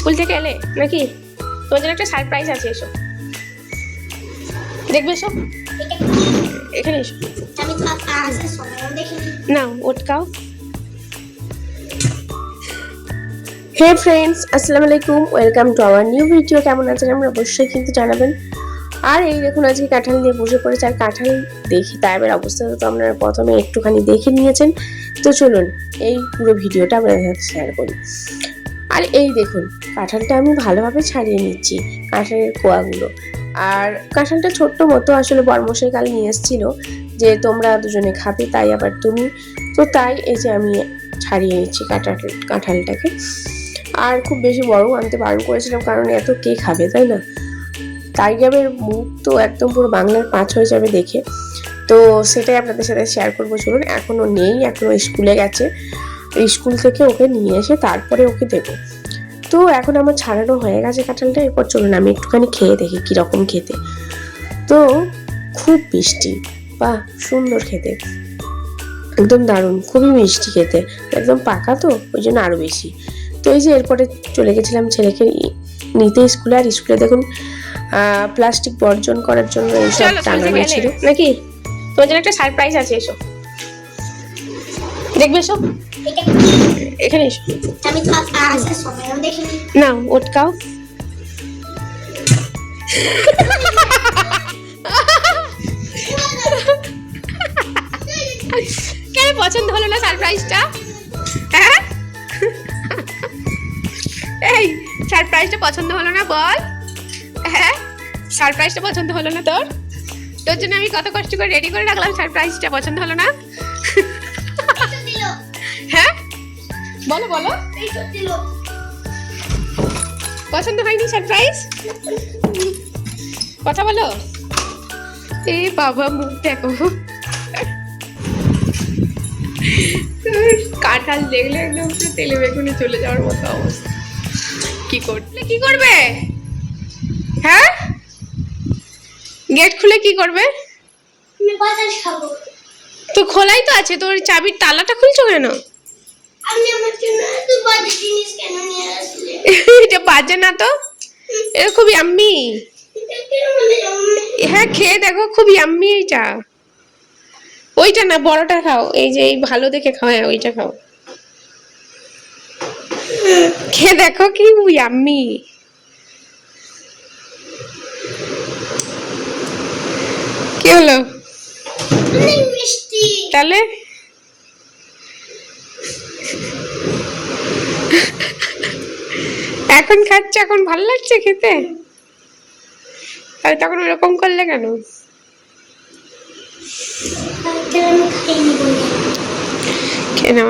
School থেকে এলে নাকি? তোর জন্য একটা সারপ্রাইজ আছে, এসো দেখবে, এসো এখানে এসো। নাও ওটকাও। হে ফ্রেন্ডস, আসসালামু আলাইকুম, welcome to our new video. কেমন আছেন আমরা অবশ্যই কিন্তু জানাবেন। আর এই দেখুন আজকে কাঁঠাল দিয়ে বসে পড়েছে, আর কাঁঠাল দেখি তাইবের অবস্থা তো আপনারা প্রথমে একটুখানি দেখে নিয়েছেন। তো চলুন এই পুরো ভিডিওটা আপনাদের সাথে শেয়ার করি। আর এই দেখুন কাঁঠালটা আমি ভালোভাবে ছাড়িয়ে নিচ্ছি, কাঁঠালের কোয়াগুলো। আর কাঁঠালটা ছোট্ট মতো, আসলে বরমশাই কাল নিয়ে এসেছিল যে তোমরা দুজনে খাবে, তাই আবার তুমি, তো তাই এই যে আমি ছাড়িয়ে নিচ্ছি কাঁঠালটাকে। আর খুব বেশি বড় আনতে বারণ করেছিলাম, কারণ এত কে খাবে, তাই না? টাইগারের মুখ তো একদম পুরো বাংলার 5 হয়ে যাবে দেখে, তো সেটাই আপনাদের সাথে শেয়ার করবো। চলুন, এখনও নেই, এখনও স্কুলে গেছে, স্কুল থেকে ওকে নিয়ে এসে তারপরে ওকে দেবো। তো এখন আমার ছাড়ানো হয়ে গেছে কাঁঠালটা, এরপর চলুন আমি একটুখানি খেয়ে দেখি কীরকম খেতে। তো খুব মিষ্টি, বাহ সুন্দর খেতে, একদম দারুণ, খুবই মিষ্টি খেতে, একদম পাকা তো ওই জন্য আরও বেশি। তো এই যে এরপরে চলে গেছিলাম ছেলেকে নিতে স্কুলে। আর স্কুলে দেখুন প্লাস্টিক বর্জন করার জন্য এইসব টাঙানো ছিল নাকি? তোর জন্য একটা সারপ্রাইজ আছে, এসো দেখবে, এসো এখানে এসো। নাও ওটকাও। কেন পছন্দ হলো না সারপ্রাইজটা? হ্যাঁ, এই সারপ্রাইজটা পছন্দ হলো না বল? হ্যাঁ, সারপ্রাইজটা পছন্দ হলো না তোর? তোর জন্য আমি কত কষ্ট করে রেডি করে রাখলাম, সারপ্রাইজটা পছন্দ হলো না? হ্যাঁ বলো বলো, পছন্দ হয়নি সারপ্রাইজ? কথা বলো। এ বাবা মুখ দেখো, কাঁঠাল দেখলে একদম তেলে বেগুনে চলে যাওয়ার মতো অবস্থা। কি করবে? হ্যাঁ, গেট খুলে কি করবে? তো খোলাই তো আছে, তোর চাবির তালাটা খুলছো কেন? এটা বাজে না তো, এটা খুব ইয়াম্মি। হ্যাঁ খেয়ে দেখো, খুব ইয়াম্মি এটা। ওইটা না, বড়টা খাও, এই যে এই ভালো দেখে খাও, হ্যাঁ ওইটা খাও, খেয়ে দেখো কি ইয়াম্মি। কি হলো তাহলে? এখন খাচ্ছে, এখন ভালো লাগছে খেতে, আর তখন ওরকম করলে কেন? খেয়ে নাও।